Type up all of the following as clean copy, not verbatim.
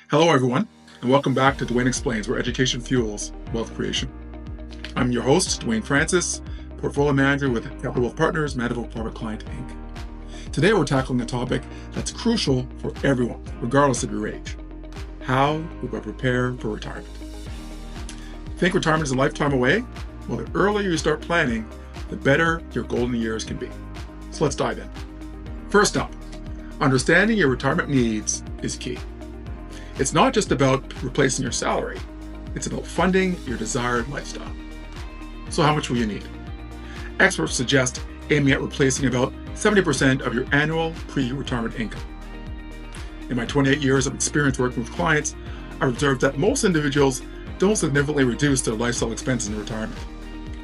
Hello, everyone, and welcome back to Duane Explains, where education fuels wealth creation. I'm your host, Duane Francis, portfolio manager with Capital Wealth Partners, Mandeville Private Client, Inc. Today, we're tackling a topic that's crucial for everyone, regardless of your age. How do I prepare for retirement? Think retirement is a lifetime away? Well, the earlier you start planning, the better your golden years can be. So let's dive in. First up, understanding your retirement needs is key. It's not just about replacing your salary, it's about funding your desired lifestyle. So how much will you need? Experts suggest aiming at replacing about 70% of your annual pre-retirement income. In my 28 years of experience working with clients, I've observed that most individuals don't significantly reduce their lifestyle expenses in retirement.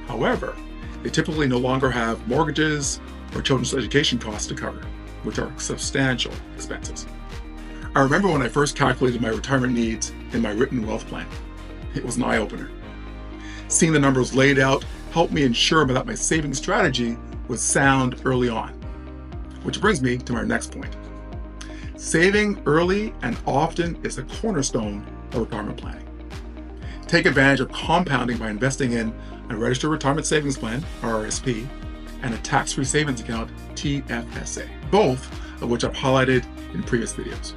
However, they typically no longer have mortgages or children's education costs to cover, which are substantial expenses. I remember when I first calculated my retirement needs in my written wealth plan. It was an eye-opener. Seeing the numbers laid out helped me ensure that my saving strategy was sound early on. Which brings me to my next point. Saving early and often is a cornerstone of retirement planning. Take advantage of compounding by investing in a registered retirement savings plan, RRSP, and a tax-free savings account, TFSA, both of which I've highlighted in previous videos.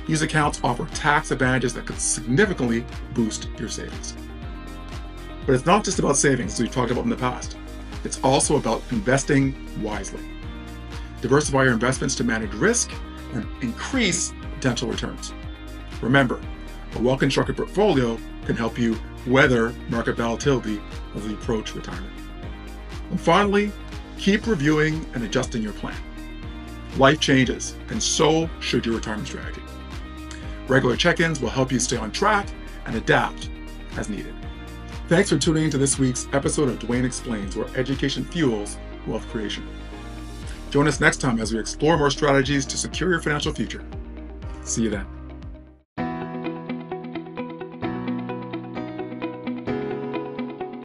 These accounts offer tax advantages that could significantly boost your savings. But it's not just about savings, as we've talked about in the past. It's also about investing wisely. Diversify your investments to manage risk and increase potential returns. Remember, a well-constructed portfolio can help you weather market volatility as you approach retirement. And finally, keep reviewing and adjusting your plan. Life changes, and so should your retirement strategy. Regular check-ins will help you stay on track and adapt as needed. Thanks for tuning into this week's episode of Duane Explains, where education fuels wealth creation. Join us next time as we explore more strategies to secure your financial future. See you then.